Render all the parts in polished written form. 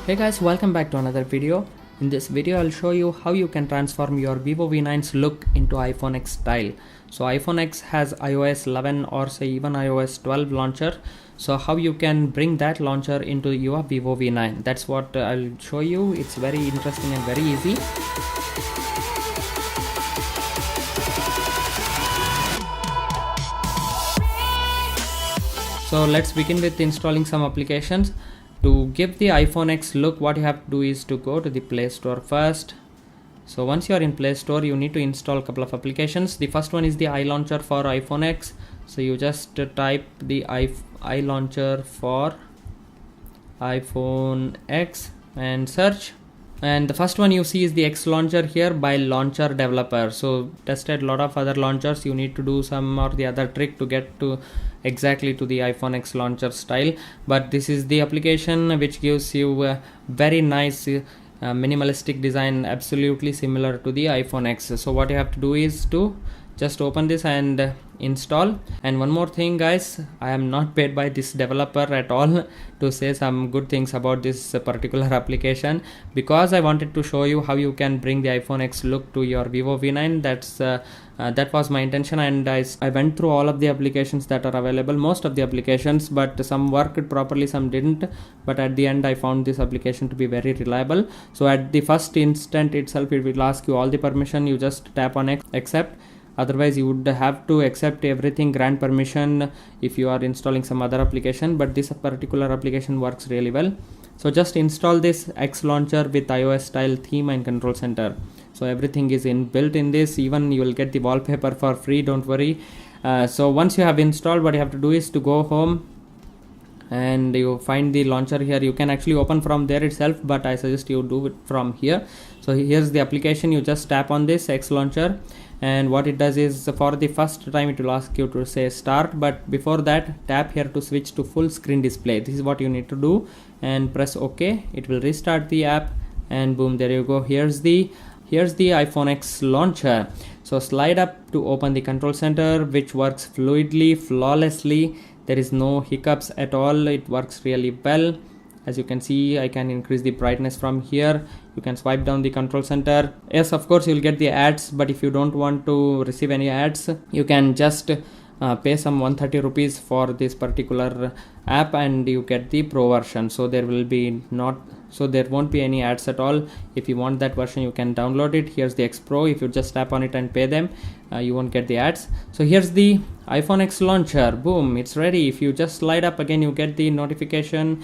Hey guys, welcome back to another video. In this video I'll show you how you can transform your Vivo V9's look into iPhone X style. So iPhone X has iOS 11 or say even iOS 12 launcher. So how you can bring that launcher into your Vivo V9, that's what I'll show you. It's very interesting and very easy. So let's begin with installing some applications. To give the iPhone X look, what you have to do is to go to the Play Store first. So once you are in Play Store, you need to install a couple of applications. The first one is the iLauncher for iPhone X. So you just type the iLauncher for iPhone X and search. And the first one you see is the X launcher here by Launcher Developer. So tested a lot of other launchers. You need to do some or the other trick to get to exactly to the iPhone X launcher style, but this is the application which gives you a very nice minimalistic design, absolutely similar to the iPhone X. So what you have to do is to just open this and install. And one more thing guys, I am not paid by this developer at all to say some good things about this particular application, because I wanted to show you how you can bring the iPhone X look to your Vivo V9. That was my intention, and I went through all of the applications that are available, most of the applications, but some worked properly, some didn't. But at the end I found this application to be very reliable. So at the first instant itself it will ask you all the permission. You just tap on accept. Otherwise you would have to accept everything, grant permission if you are installing some other application, but this particular application works really well. So just install this X launcher with iOS style theme and control center. So everything is inbuilt in this. Even you will get the wallpaper for free, don't worry. So once you have installed, what you have to do is to go home and you find the launcher here. You can actually open from there itself, but I suggest you do it from here. So here's the application. You just tap on this X launcher, and what it does is for the first time it will ask you to say start, but before that tap here to switch to full screen display. This is what you need to do, and press OK. It will restart the app, and boom, there you go. Here's the iPhone X launcher. So slide up to open the control center, which works fluidly, flawlessly. There is no hiccups at all. It works really well. As you can see, I can increase the brightness from here. You can swipe down the control center. Yes, of course you'll get the ads, but if you don't want to receive any ads, you can just pay some 130 rupees for this particular app and you get the pro version. So there won't be any ads at all. If you want that version, you can download it. Here's the X Pro. If you just tap on it and pay them, you won't get the ads. So here's the iPhone X launcher. Boom, it's ready. If you just slide up again, you get the notification.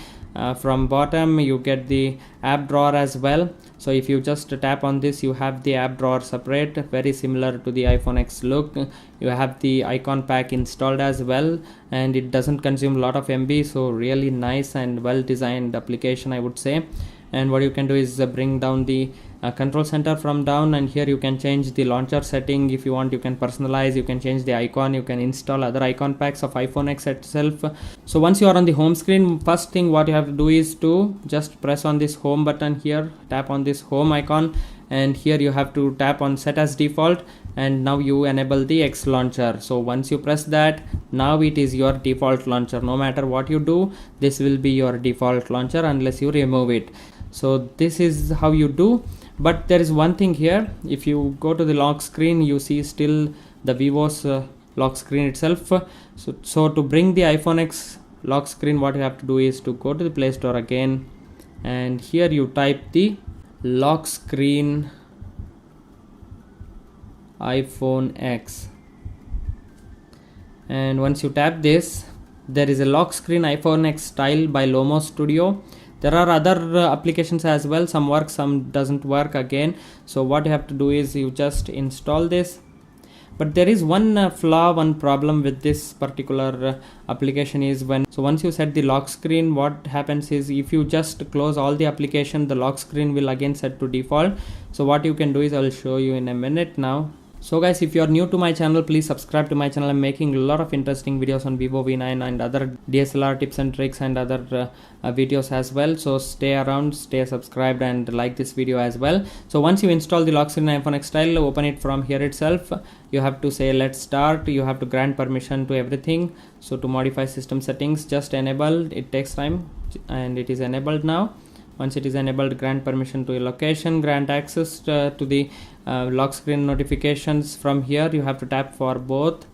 From bottom you get the app drawer as well. So if you just tap on this, you have the app drawer separate, very similar to the iPhone X look. You have the icon pack installed as well, and it doesn't consume a lot of MB. So really nice and well designed application, I would say. And what you can do is bring down the control center from down, and here you can change the launcher setting. If you want, you can personalize, you can change the icon, you can install other icon packs of iPhone X itself. So once you are on the home screen, first thing what you have to do is to just press on this home button here, tap on this home icon, and here you have to tap on set as default, and now you enable the X launcher. So once you press that, now it is your default launcher. No matter what you do, this will be your default launcher unless you remove it. So this is how you do. But there is one thing here. If you go to the lock screen, you see still the Vivo's lock screen itself. So to bring the iPhone X lock screen, what you have to do is to go to the Play Store again, and here you type the lock screen iPhone X, and once you tap this, there is a lock screen iPhone X style by Lomo Studio. There are other applications as well, some work, some doesn't work again. So what you have to do is you just install this. But there is one flaw, one problem with this particular application is once you set the lock screen, what happens is if you just close all the application, the lock screen will again set to default. So what you can do is I'll show you in a minute now. So guys, if you are new to my channel, please subscribe to my channel. I'm making a lot of interesting videos on Vivo V9 and other DSLR tips and tricks and other videos as well. So stay around, stay subscribed, and like this video as well. So once you install the lock screen iPhone X style, open it from here itself. You have to say let's start. You have to grant permission to everything. So to modify system settings, just enable. It takes time and it is enabled now. Once it is enabled, grant permission to your location, grant access to the lock screen notifications. From here you have to tap for both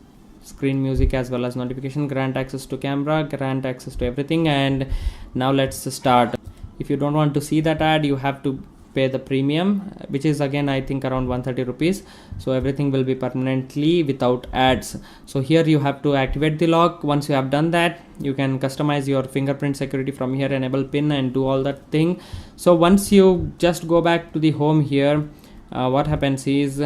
screen music as well as notification, grant access to camera, grant access to everything. And now let's start. If you don't want to see that ad, you have to pay the premium, which is again I think around 130 rupees. So everything will be permanently without ads. So here you have to activate the lock. Once you have done that, you can customize your fingerprint security from here, enable pin and do all that thing. So once you just go back to the home here, what happens is,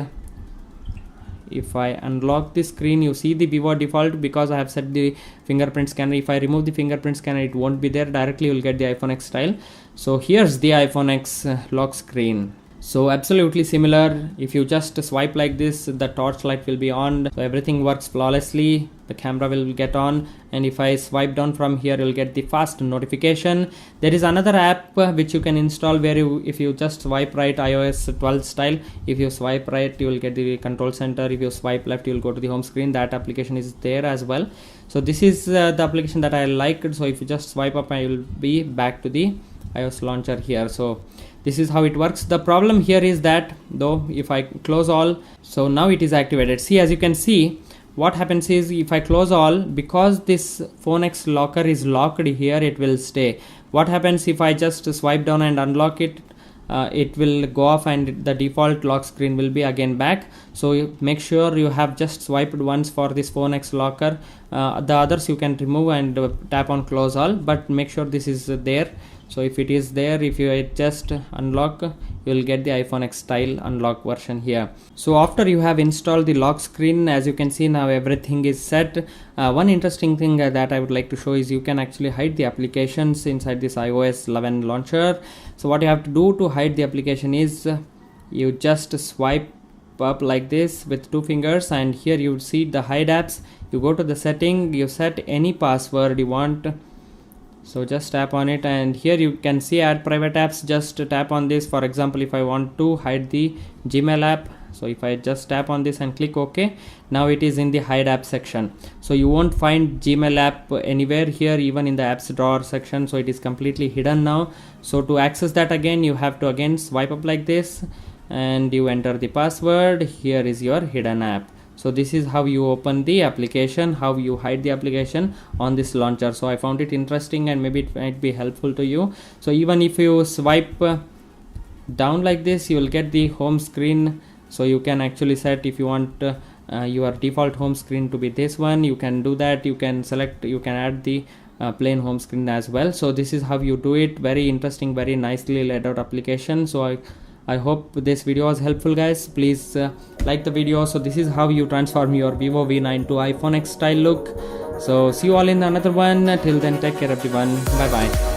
if I unlock the screen, you see the Vivo default, because I have set the fingerprint scanner. If I remove the fingerprint scanner, it won't be there. Directly you will get the iPhone X style. So here's the iPhone X lock screen. So absolutely similar. If you just swipe like this, the torch light will be on, so everything works flawlessly. The camera will get on, and if I swipe down from here, you'll get the fast notification. There is another app which you can install, where if you just swipe right, iOS 12 style, if you swipe right, you will get the control center. If you swipe left, you will go to the home screen. That application is there as well. So this is the application that I liked. So if you just swipe up, I will be back to the iOS launcher here. So this is how it works. The problem here is that, though, if I close all, so now it is activated. See, as you can see, what happens is, if I close all, because this Phone X locker is locked here, it will stay. What happens if I just swipe down and unlock it, it will go off and the default lock screen will be again back. So make sure you have just swiped once for this Phone X locker. The others you can remove and tap on close all, but make sure this is there. So if it is there, if you just unlock, you will get the iPhone X style unlock version here. So after you have installed the lock screen, as you can see, now everything is set. One interesting thing that I would like to show is, you can actually hide the applications inside this iOS 11 launcher. So what you have to do to hide the application is, you just swipe up like this with 2 fingers, and here you see the hide apps. You go to the setting, you set any password you want. So just tap on it, and here you can see add private apps. Just tap on this. For example, if I want to hide the Gmail app, so if I just tap on this and click OK, now it is in the hide app section. So you won't find Gmail app anywhere here, even in the apps drawer section. So it is completely hidden now. So to access that again, you have to again swipe up like this, and you enter the password. Here is your hidden app. So this is how you open the application, how you hide the application on this launcher. So I found it interesting, and maybe it might be helpful to you. So even if you swipe down like this, you will get the home screen. So you can actually set, if you want your default home screen to be this one, you can do that. You can select, you can add the plain home screen as well. So this is how you do it. Very interesting, very nicely laid out application. So I hope this video was helpful, guys. Please like the video. So this is how you transform your Vivo V9 to iPhone X style look. So see you all in another one. Till then, take care everyone. Bye bye.